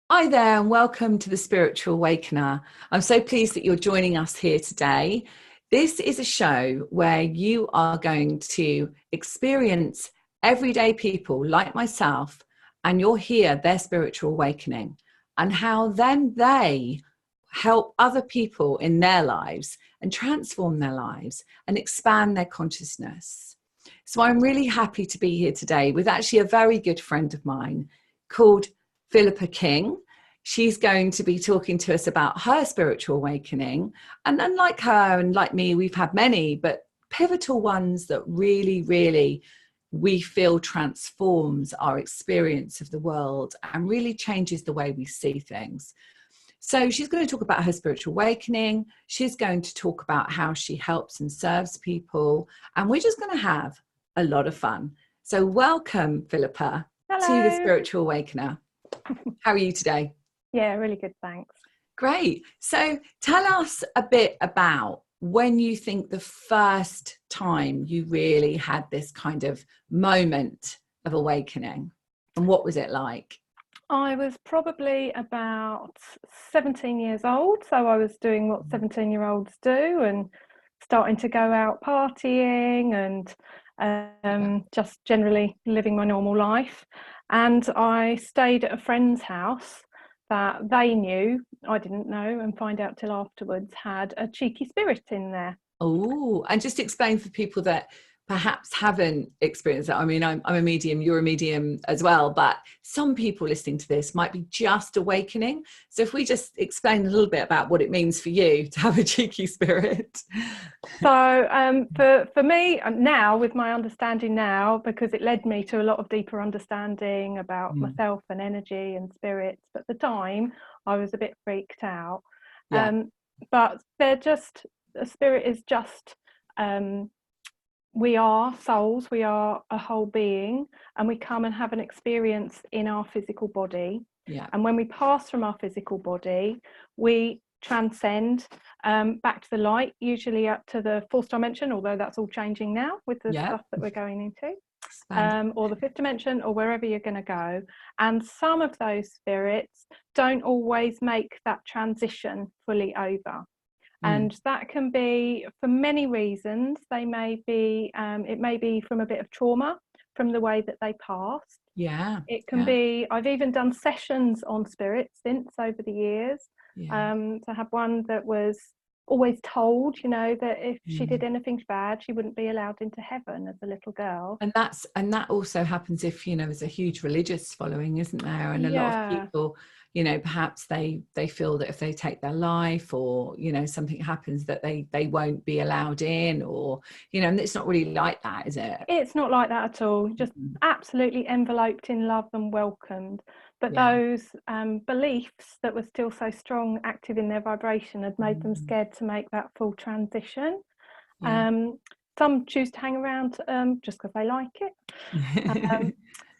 Hi there, and welcome to the Spiritual Awakener. I'm so pleased that you're joining us here today. This is a show where you are going to experience everyday people like myself, and you'll hear their spiritual awakening and how then they help other people in their lives and transform their lives and expand their consciousness. So I'm really happy to be here today with actually a very good friend of mine called Philippa King. She's going to be talking to us about her spiritual awakening. And unlike her and like me, we've had many, but pivotal ones that really, we feel transforms our experience of the world and really changes the way we see things. So she's going to talk about her spiritual awakening. She's going to talk about how she helps and serves people. And we're just going to have a lot of fun. So welcome, Philippa, to the Hello. Spiritual Awakener. How are you today? Yeah, really good, thanks. Great. So tell us a bit about when you think the first time you really had this kind of moment of awakening, and what was it like? I was probably about 17 years old, so I was doing what 17-year-olds do and starting to go out partying and just generally living my normal life. And I stayed at a friend's house that they knew, I didn't know, and find out till afterwards, had a cheeky spirit in there. Oh, and just explain for people that perhaps haven't experienced that. I mean, I'm a medium, you're a medium as well, but some people listening to this might be just awakening. So if we just explain a little bit about what it means for you to have a cheeky spirit. So for me now, with my understanding now, because it led me to a lot of deeper understanding about myself and energy and spirits, but at the time I was a bit freaked out. Yeah. But they're just, a spirit is just, we are souls, we are a whole being, and we come and have an experience in our physical body. Yeah. And when we pass from our physical body, we transcend back to the light, usually up to the fourth dimension, although that's all changing now with the stuff that we're going into, or the fifth dimension, or wherever you're going to go. And some of those spirits don't always make that transition fully over. And that can be for many reasons. They may be, it may be from a bit of trauma from the way that they passed. Yeah. It can be, I've even done sessions on spirits since over the years. To have one that was always told, that if she did anything bad, she wouldn't be allowed into heaven as a little girl. And that also happens if, there's a huge religious following, isn't there? And a lot of people, perhaps they feel that if they take their life or, something happens that they won't be allowed in, or, and it's not really like that, is it? It's not like that at all. Just absolutely enveloped in love and welcomed. But those beliefs that were still so strong, active in their vibration, had made them scared to make that full transition. Some choose to hang around just because they like it.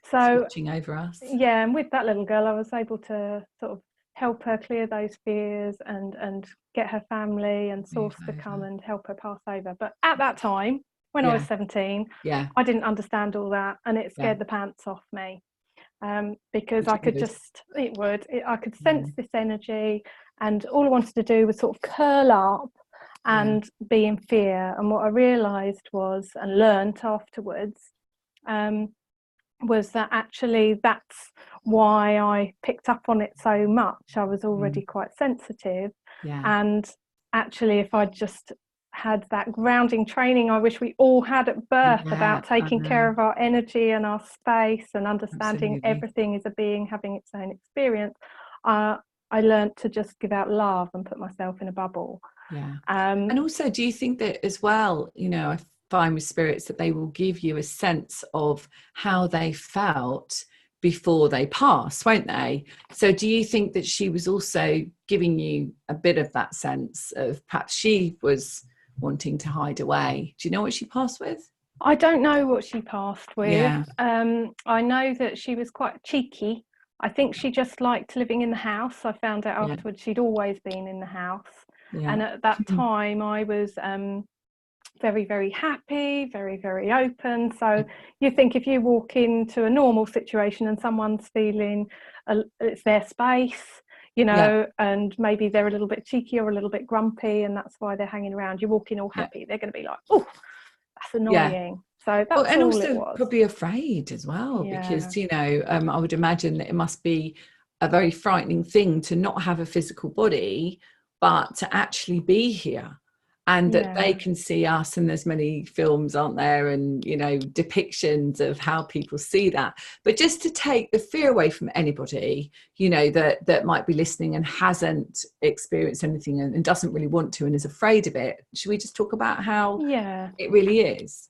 So watching over us. Yeah, and with that little girl, I was able to sort of help her clear those fears and get her family and source to come and help her pass over. But at that time, when I was 17, I didn't understand all that, and it scared the pants off me. Because I could I could sense this energy, and all I wanted to do was sort of curl up and be in fear. And what I realised was, and learned afterwards, was that actually that's why I picked up on it so much. I was already quite sensitive, and actually if I just had that grounding training I wish we all had at birth, about taking care of our energy and our space and understanding everything is a being having its own experience, I learned to just give out love and put myself in a bubble. And also, do you think that as well, I find with spirits that they will give you a sense of how they felt before they pass, won't they? So do you think that she was also giving you a bit of that sense of perhaps she was wanting to hide away? Do you know what she passed with? I don't know what she passed with. I know that she was quite cheeky. I think she just liked living in the house. I found out afterwards she'd always been in the house. And at that time I was very, very happy, very, very open. So you think if you walk into a normal situation and someone's feeling it's their space, you know, and maybe they're a little bit cheeky or a little bit grumpy, and that's why they're hanging around. You walk in all happy, they're going to be like, oh, that's annoying. So that's and all also it was. Probably afraid as well, because you know, I would imagine that it must be a very frightening thing to not have a physical body, but to actually be here, and that they can see us. And there's many films, aren't there, and you know, depictions of how people see that. But just to take the fear away from anybody, you know, that might be listening and hasn't experienced anything and doesn't really want to and is afraid of it, should we just talk about how it really is?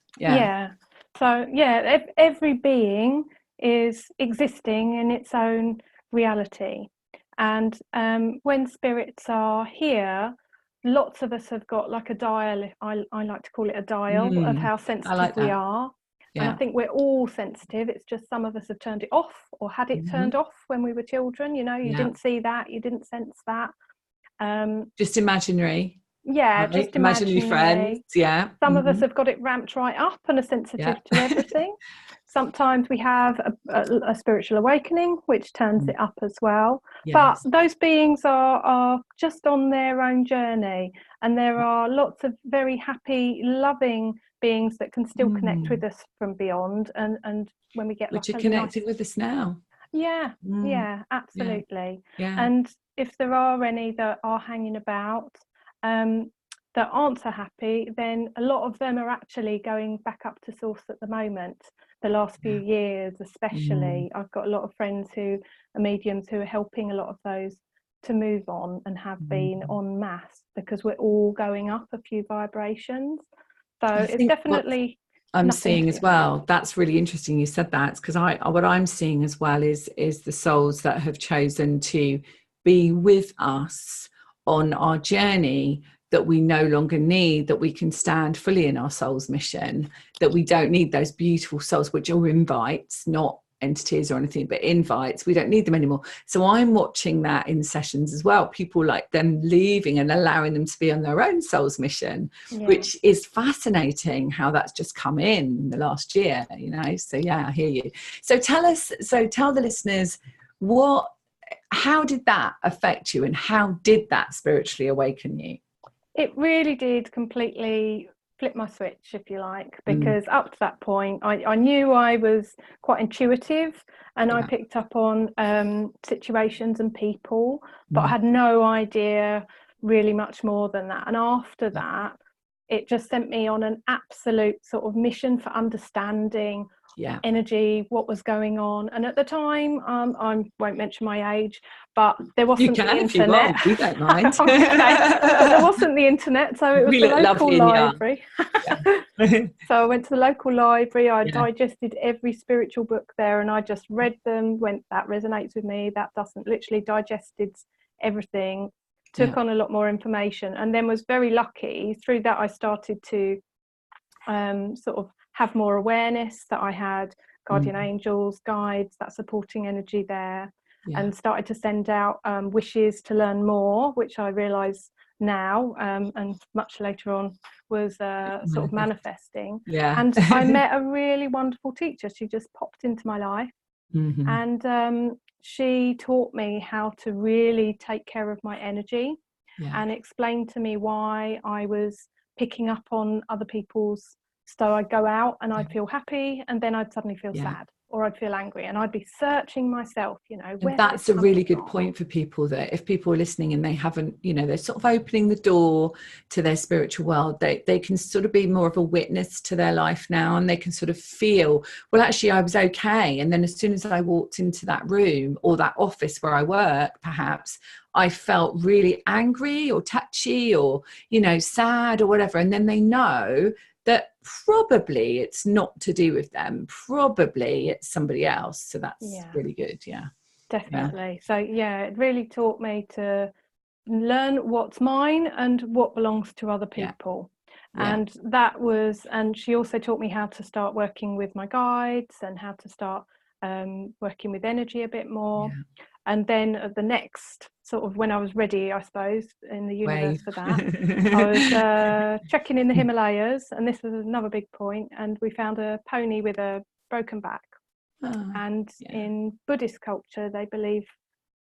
So every being is existing in its own reality, and when spirits are here, lots of us have got like a dial. I like to call it a dial of how sensitive we are. And I think we're all sensitive. It's just some of us have turned it off or had it turned off when we were children. You know, you didn't see that, you didn't sense that. Just imaginary. Right? Just imaginary friends. Some of us have got it ramped right up and are sensitive to everything. Sometimes we have a spiritual awakening, which turns it up as well. But those beings are just on their own journey, and there are lots of very happy, loving beings that can still connect with us from beyond. And when we get which are connected with us now. Absolutely. And if there are any that are hanging about that aren't so happy, then a lot of them are actually going back up to source at the moment. The last few years especially, I've got a lot of friends who are mediums who are helping a lot of those to move on, and have been en masse, because we're all going up a few vibrations. So it's definitely I'm seeing as well. That's really interesting you said that, because what I'm seeing as well is the souls that have chosen to be with us on our journey, that we no longer need, that we can stand fully in our soul's mission, that we don't need those beautiful souls, which are invites, not entities or anything, but invites. We don't need them anymore. So I'm watching that in sessions as well, people like them leaving and allowing them to be on their own soul's mission, which is fascinating how that's just come in the last year, you know. So I hear you. So tell the listeners, how did that affect you, and how did that spiritually awaken you? It really did completely flip my switch, if you like, because up to that point I knew I was quite intuitive, and I picked up on situations and people, but I had no idea really much more than that. And after that, it just sent me on an absolute sort of mission for understanding energy, what was going on. And at the time, I won't mention my age, but there wasn't the internet. We don't mind. But there wasn't the internet, so it was the local library. So I went to the local library. I digested every spiritual book there, and I just read them, went, that resonates with me, that doesn't. Literally digested everything, took on a lot more information, and then was very lucky. Through that, I started to sort of have more awareness that I had guardian angels, guides, that supporting energy there, and started to send out wishes to learn more, which I realise now, and much later on, was sort of manifesting. And I met a really wonderful teacher. She just popped into my life, and she taught me how to really take care of my energy, and explained to me why I was picking up on other people's. So I'd go out and I'd feel happy, and then I'd suddenly feel sad, or I'd feel angry, and I'd be searching myself, you know. And that's a really good point for people, that if people are listening and they haven't, you know, they're sort of opening the door to their spiritual world, they can sort of be more of a witness to their life now, and they can sort of feel, well, actually I was okay. And then as soon as I walked into that room or that office where I work, perhaps I felt really angry or touchy or, you know, sad or whatever. And then they know that probably it's not to do with them, probably it's somebody else. So that's really good. Definitely. So it really taught me to learn what's mine and what belongs to other people. And that was, and she also taught me how to start working with my guides, and how to start working with energy a bit more. And then at the next sort of, when I was ready, I suppose, in the universe for that, I was trekking in the Himalayas, and this was another big point, and we found a pony with a broken back. And in Buddhist culture, they believe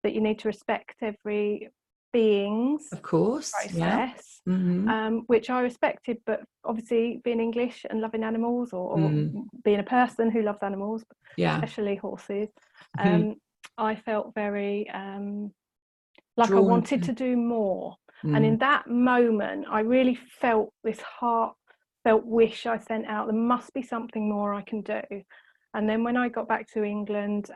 that you need to respect every being's process, which I respected, but obviously being English and loving animals, or being a person who loves animals, especially horses, I felt very like I wanted to do more. And in that moment, I really felt this heartfelt wish I sent out, there must be something more I can do. And then when I got back to England,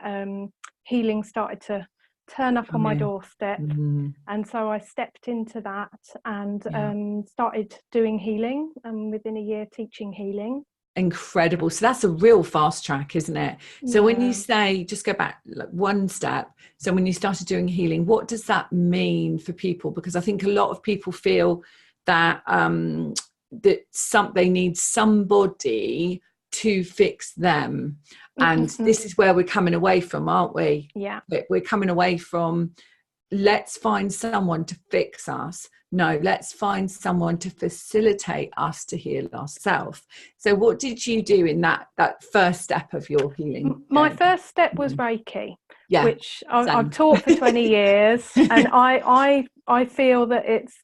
healing started to turn up on my doorstep. And so I stepped into that and started doing healing, and within a year teaching healing. Incredible. So that's a real fast track, isn't it? So when you say, just go back like one step, so when you started doing healing, what does that mean for people? Because I think a lot of people feel that they need somebody to fix them, and this is where we're coming away from, aren't we? We're coming away from, let's find someone to fix us. No, let's find someone to facilitate us to heal ourselves. So what did you do in that first step of your healing? My first step was Reiki, which I've taught for 20 years. And I feel that it's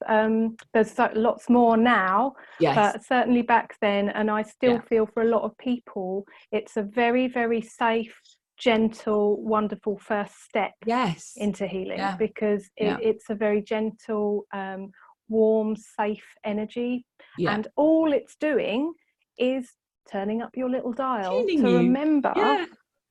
there's lots more now, but certainly back then, and I still feel for a lot of people, it's a very, very safe, gentle, wonderful first step into healing, because it's a very gentle, warm, safe energy, and all it's doing is turning up your little dial to remember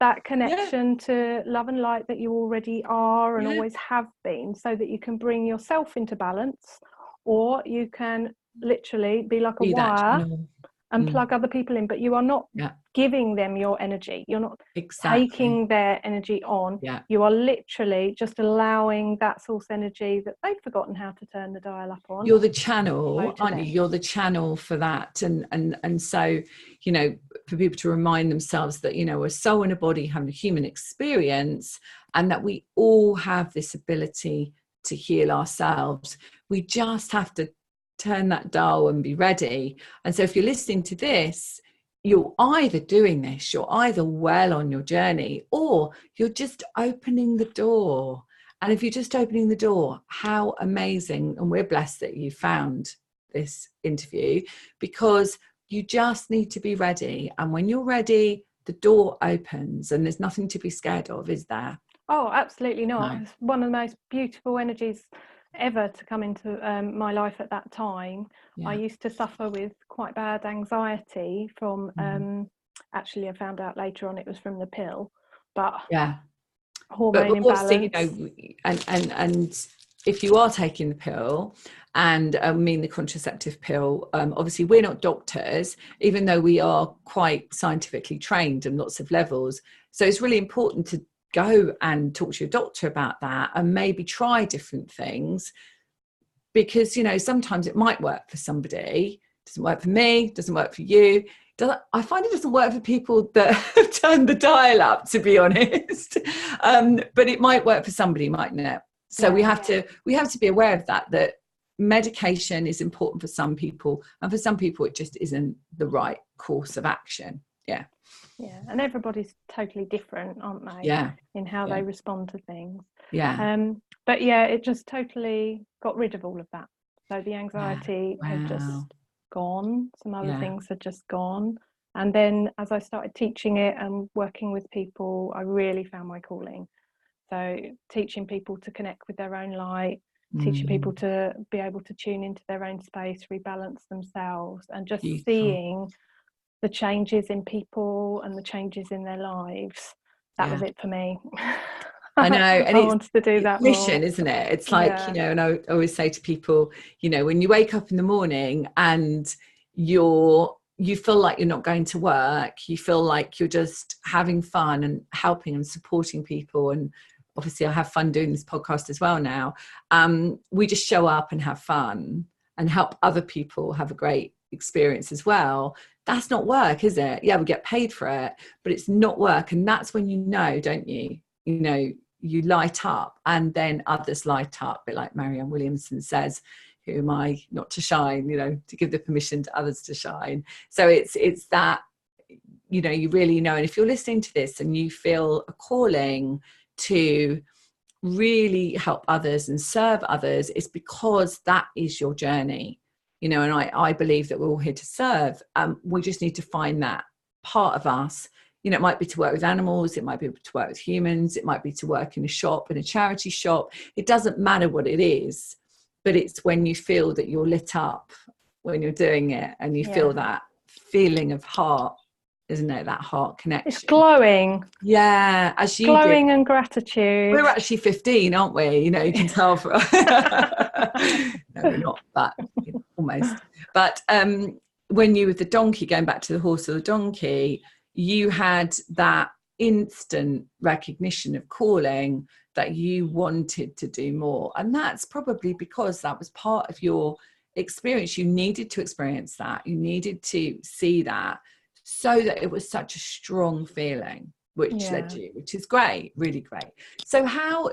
that connection to love and light that you already are and always have been, so that you can bring yourself into balance, or you can literally be like a wire and plug other people in, but you are not giving them your energy. You're not taking their energy on. You are literally just allowing that source energy that they've forgotten how to turn the dial up on. You're the channel, aren't you? You're the channel for that. And so, you know, for people to remind themselves that, you know, we're a soul and a body having a human experience, and that we all have this ability to heal ourselves. We just have to turn that dial and be ready. And so if you're listening to this, you're either doing this, you're either well on your journey, or you're just opening the door. And if you're just opening the door, how amazing. And we're blessed that you found this interview, because you just need to be ready. And when you're ready, the door opens, and there's nothing to be scared of, is there? Oh, absolutely not. No. It's one of the most beautiful energies ever to come into my life at that time. I used to suffer with quite bad anxiety from actually I found out later on it was from the pill, but hormone imbalance. You know, and if you are taking the pill, and I mean the contraceptive pill, obviously we're not doctors, even though we are quite scientifically trained on lots of levels, so it's really important to go and talk to your doctor about that, and maybe try different things, because, you know, sometimes it might work for somebody, doesn't work for me, doesn't work for you. I find it doesn't work for people that have turned the dial up, to be honest, but it might work for somebody, mightn't it? So we have to be aware of that medication is important for some people, and for some people it just isn't the right course of action. And everybody's totally different, aren't they? In how they respond to things. But it just totally got rid of all of that. So the anxiety had just gone. Some other things had just gone. And then as I started teaching it and working with people, I really found my calling. So teaching people to connect with their own light, teaching people to be able to tune into their own space, rebalance themselves, and just seeing the changes in people and the changes in their lives. That was it for me. I know, and I wanted to do that mission, more. Isn't it? It's like, you know, and I always say to people, you know, when you wake up in the morning and you feel like you're not going to work, you feel like you're just having fun and helping and supporting people, and obviously I have fun doing this podcast as well now. We just show up and have fun and help other people have a great experience as well. That's not work, is it? Yeah, we get paid for it, but it's not work. And that's when you know, don't you? You know, you light up, and then others light up, a bit like Marianne Williamson says, who am I not to shine, to give the permission to others to shine. So it's that, you really know. And if you're listening to this and you feel a calling to really help others and serve others, it's because that is your journey, and I believe that we're all here to serve. We just need to find that part of us. It might be to work with animals, it might be to work with humans, it might be to work in a shop, in a charity shop. It doesn't matter what it is, but it's when you feel that you're lit up when you're doing it, and you feel that feeling of heart, isn't it? That heart connection. It's glowing. Yeah, as you glowing did. And gratitude. We're actually 15, aren't we? You can tell. No, we're not, but almost. But when you were the donkey, going back to the horse or the donkey, you had that instant recognition of calling that you wanted to do more. And that's probably because that was part of your experience. You needed to experience that. You needed to see that, so that it was such a strong feeling, which led you, which is great, really great. So how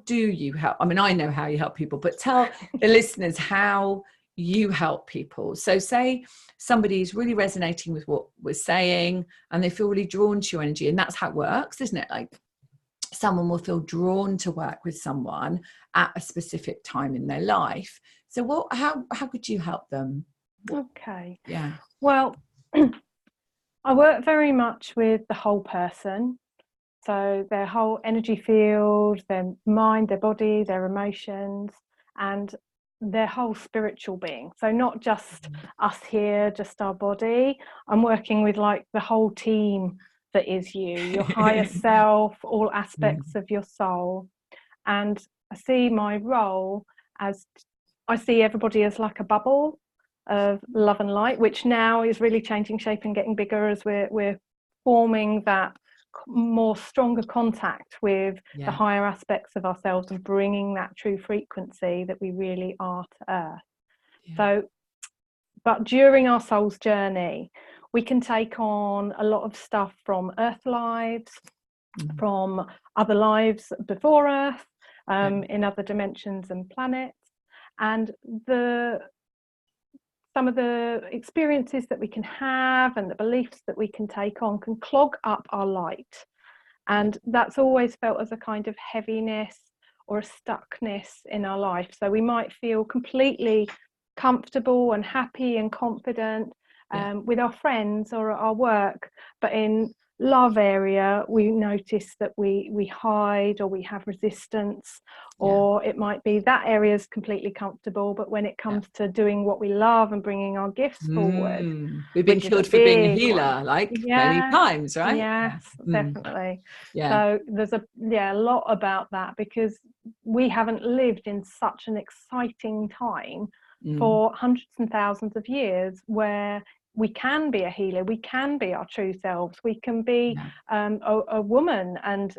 do you help? I mean, I know how you help people, but tell the listeners how you help people. So say somebody is really resonating with what we're saying and they feel really drawn to your energy, and that's how it works, isn't it? Like, someone will feel drawn to work with someone at a specific time in their life. So how could you help them? Okay. Yeah. Well, I work very much with the whole person. So their whole energy field, their mind, their body, their emotions, and their whole spiritual being. So not just us here, just our body. I'm working with like the whole team that is you, your higher self, all aspects of your soul. And I see my role as, I see everybody as like a bubble of love and light, which now is really changing shape and getting bigger as we're forming that more stronger contact with the higher aspects of ourselves and bringing that true frequency that we really are to earth. So, but during our soul's journey, we can take on a lot of stuff from earth lives, from other lives before earth, in other dimensions and planets, and some of the experiences that we can have and the beliefs that we can take on can clog up our light. And that's always felt as a kind of heaviness or a stuckness in our life. So we might feel completely comfortable and happy and confident with our friends or at our work, but in love area we notice that we hide, or we have resistance, or it might be that area is completely comfortable, but when it comes to doing what we love and bringing our gifts forward, we've been killed for being a healer many times, right? Yes, definitely. So there's a lot about that, because we haven't lived in such an exciting time for hundreds and thousands of years, where we can be a healer, we can be our true selves, we can be a woman and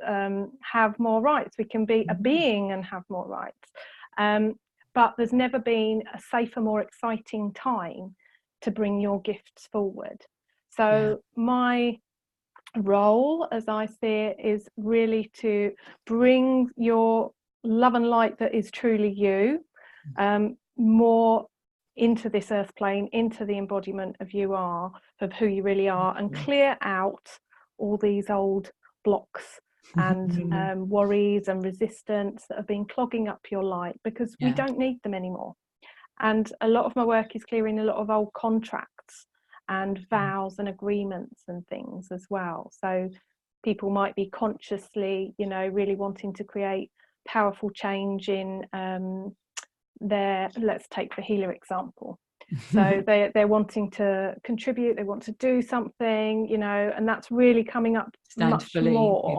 have more rights, we can be a being and have more rights. But there's never been a safer, more exciting time to bring your gifts forward. So my role, as I see it, is really to bring your love and light that is truly you more into this earth plane, into the embodiment of who you really are, and clear out all these old blocks and worries and resistance that have been clogging up your light, because we don't need them anymore. And a lot of my work is clearing a lot of old contracts and vows and agreements and things as well. So people might be consciously, really wanting to create powerful change in let's take the healer example. So they're wanting to contribute, they want to do something, and that's really coming up much more.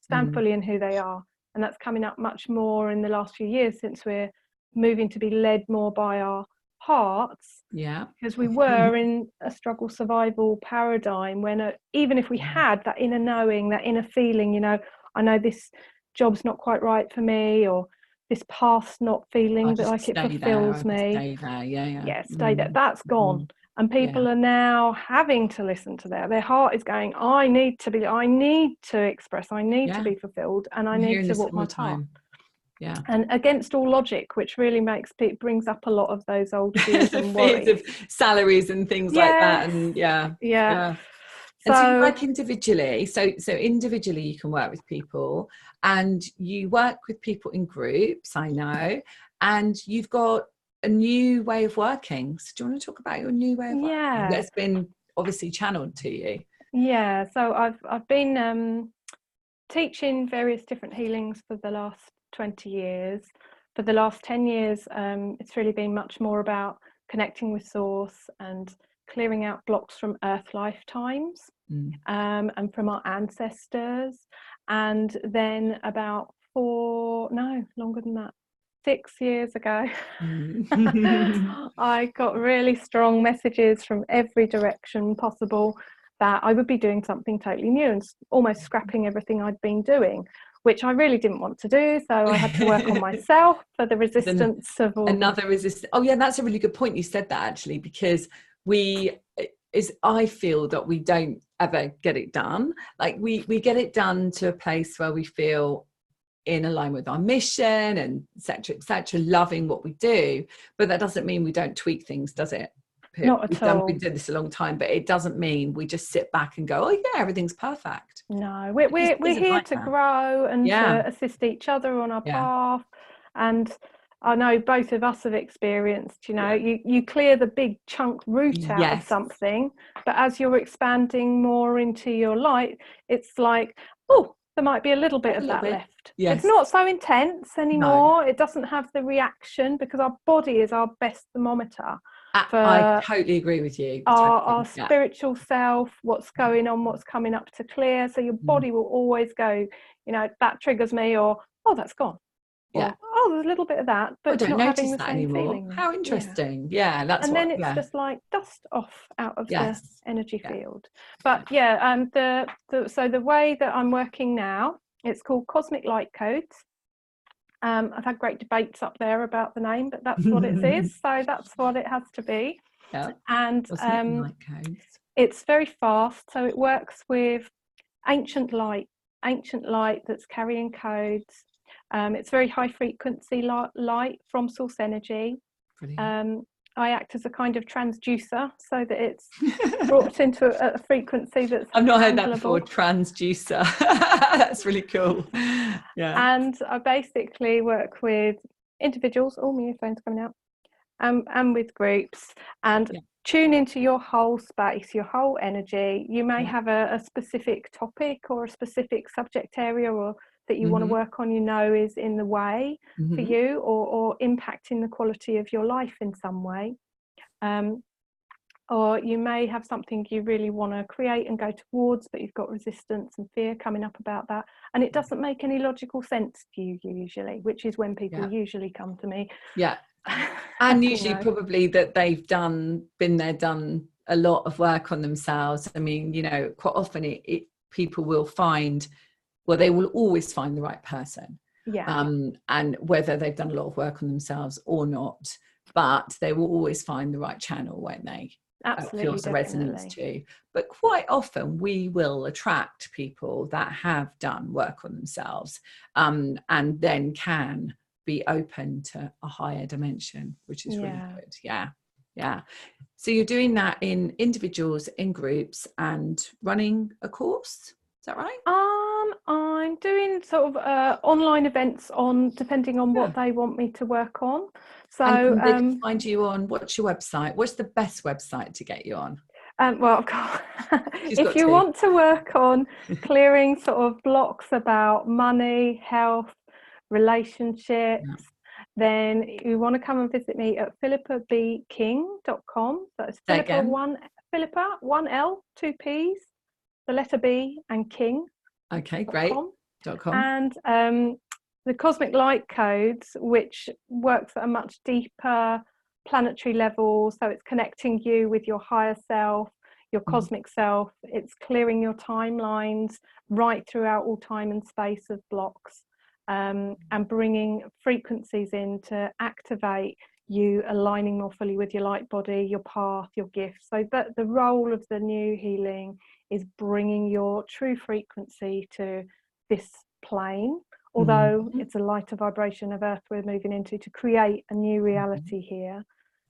Stand fully in who they are. And that's coming up much more in the last few years, since we're moving to be led more by our hearts. Because we were in a struggle survival paradigm when even if we had that inner knowing, that inner feeling, I know this job's not quite right for me, or this past not feeling that like it fulfills me. Stay there. Stay there. That's gone. And people are now having to listen to their heart is going, I need to express, I need to be fulfilled, and I need to walk my path. Yeah. And against all logic, which really brings up a lot of those old fears and worries of salaries and things like that. And yeah. And so you work individually. So individually you can work with people, and you work with people in groups, I know, and you've got a new way of working. So do you want to talk about your new way of working that's been obviously channeled to you? Yeah, so I've been teaching various different healings for the last 20 years. For the last 10 years, it's really been much more about connecting with source and clearing out blocks from earth lifetimes and from our ancestors. And then about longer than that, 6 years ago, I got really strong messages from every direction possible that I would be doing something totally new and almost scrapping everything I'd been doing, which I really didn't want to do. So I had to work on myself for the resistance of all. Another resistance. Oh yeah, that's a really good point. You said that actually, because I feel that we don't ever get it done. Like we get it done to a place where we feel in alignment with our mission and et cetera, loving what we do. But that doesn't mean we don't tweak things, does it? Not at all. We've been doing this a long time, but it doesn't mean we just sit back and go, oh yeah, everything's perfect. No, we're here to grow and to assist each other on our path. And I know both of us have experienced, you clear the big chunk root out of something, but as you're expanding more into your light, it's like, oh, there might be a little bit of that left. It's not so intense anymore. No. It doesn't have the reaction, because our body is our best thermometer. I totally agree with you. Our spiritual self, what's going on, what's coming up to clear. So your body will always go, that triggers me, or, oh, that's gone. Or, oh, there's a little bit of that, but don't not notice having the that same anymore. feeling. How interesting. That's and then it's just like dust off out of the energy field. But so the way that I'm working now, it's called Cosmic Light Codes. I've had great debates up there about the name, but that's what it is. So that's what it has to be. And it's very fast. So it works with ancient light that's carrying codes. It's very high frequency light from source energy. I act as a kind of transducer, so that it's brought into a frequency that's I've not heard that before, transducer. That's really cool. And I basically work with individuals, all my earphones coming out, and with groups, and tune into your whole space, your whole energy. You may have a specific topic or a specific subject area or that you want to work on, is in the way for you, or impacting the quality of your life in some way. Or you may have something you really want to create and go towards, but you've got resistance and fear coming up about that, and it doesn't make any logical sense to you usually, which is when people usually come to me. And usually probably that they've done a lot of work on themselves. I mean, quite often people will find, well, they will always find the right person, and whether they've done a lot of work on themselves or not, but they will always find the right channel, won't they? Absolutely, feels the resonance too. But quite often we will attract people that have done work on themselves, and then can be open to a higher dimension, which is really good. So you're doing that in individuals, in groups, and running a course, is that right? I'm doing sort of online events depending on what they want me to work on. So and they can find you on, what's your website? What's the best website to get you on? Well, if you want to work on clearing sort of blocks about money, health, relationships, then you want to come and visit me at philippabking.com. That's Philippa, 1 L, 2 P's, the letter B and King. Okay, great. .com. And the Cosmic Light Codes, which works at a much deeper planetary level. So it's connecting you with your higher self, your cosmic self. It's clearing your timelines right throughout all time and space of blocks, and bringing frequencies in to activate you aligning more fully with your light body, your path, your gifts. So that the role of the new healing is bringing your true frequency to this plane, although it's a lighter vibration of earth we're moving into, to create a new reality here.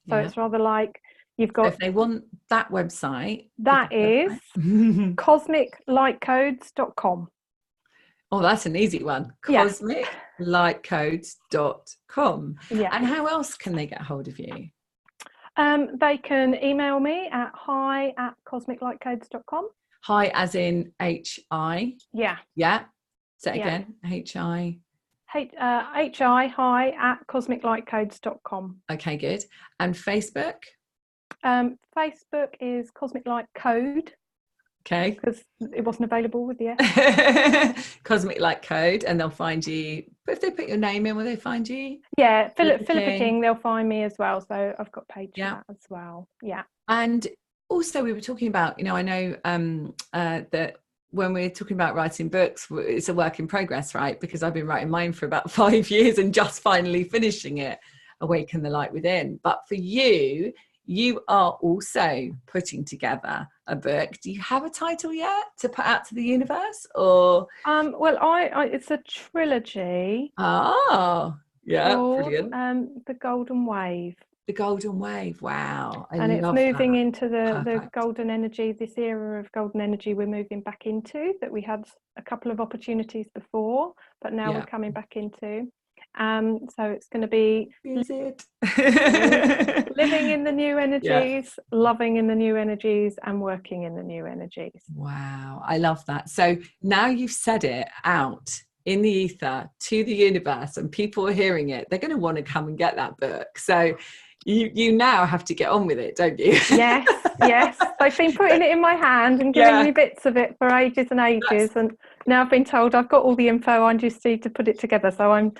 So it's rather like you've got, so if they want that website, that is cosmiclightcodes.com. Oh, that's an easy one. Cosmiclightcodes.com. Yeah. And how else can they get hold of you? They can email me at hi@cosmiclightcodes.com. Hi as in H-I? Yeah. Yeah. Say it again. H-I? H-I, hi@cosmiclightcodes.com. Okay, good. And Facebook? Facebook is Cosmic Light Code. Okay. Because it wasn't available with the Cosmic Light Code, and they'll find you. But if they put your name in, will they find you? Yeah, Philippa King, they'll find me as well. So I've got page for that as well. Yeah. And also we were talking about, I know that when we're talking about writing books, it's a work in progress, right? Because I've been writing mine for about 5 years and just finally finishing it, Awaken the Light Within. But for you, you are also putting together a book. Do you have a title yet to put out to the universe, or? Well, it's a trilogy. Oh, yeah, called, brilliant. The Golden Wave. The Golden Wave. Wow, and it's moving into the golden energy. This era of golden energy we're moving back into, that we had a couple of opportunities before, but now we're coming back into. So it's going to be living in the new energies, loving in the new energies, and working in the new energies. Wow, I love that. So now you've said it out in the ether to the universe, and people are hearing it. They're going to want to come and get that book. So you now have to get on with it, don't you? Yes. I've been putting it in my hand and giving me bits of it for ages and ages, and now I've been told I've got all the info, I just need to put it together. So I'm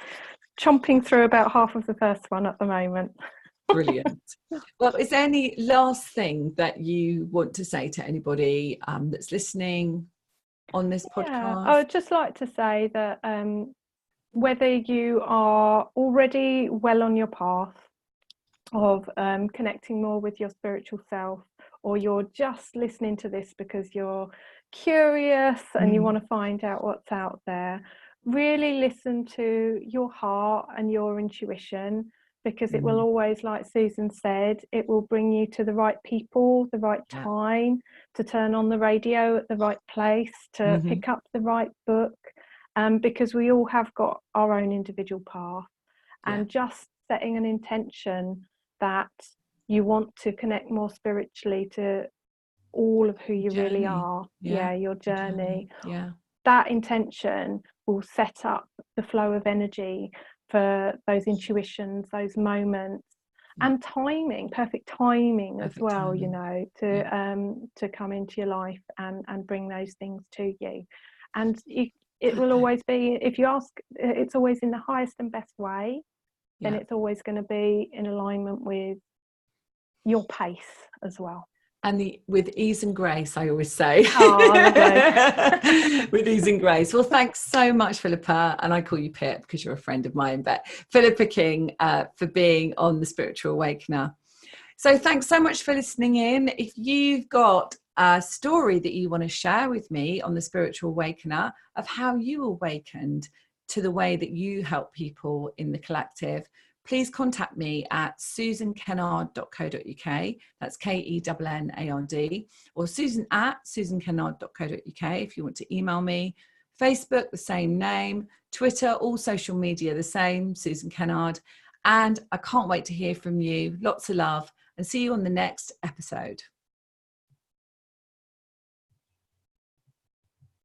chomping through about half of the first one at the moment. Brilliant. Well, is there any last thing that you want to say to anybody that's listening on this podcast? I would just like to say that whether you are already well on your path of connecting more with your spiritual self, or you're just listening to this because you're curious and you want to find out what's out there, really listen to your heart and your intuition, because it will always, like Susan said, it will bring you to the right people, the right time, to turn on the radio at the right place, to pick up the right book, because we all have got our own individual path. And just setting an intention that you want to connect more spiritually to all of who you really are, your journey. That intention will set up the flow of energy for those intuitions, those moments, and timing, perfect timing as well, to come into your life and bring those things to you. And it will always be, if you ask, it's always in the highest and best way, then it's always going to be in alignment with your pace as well. And with ease and grace, I always say. With ease and grace. Well, thanks so much, Philippa. And I call you Pip because you're a friend of mine, but Philippa King, for being on the Spiritual Awakener. So thanks so much for listening in. If you've got a story that you want to share with me on the Spiritual Awakener of how you awakened to the way that you help people in the collective, please contact me at susankennard.co.uk. That's Kennard, or susan@susankennard.co.uk if you want to email me. Facebook, the same name. Twitter, all social media, the same, Susan Kennard. And I can't wait to hear from you. Lots of love, and see you on the next episode.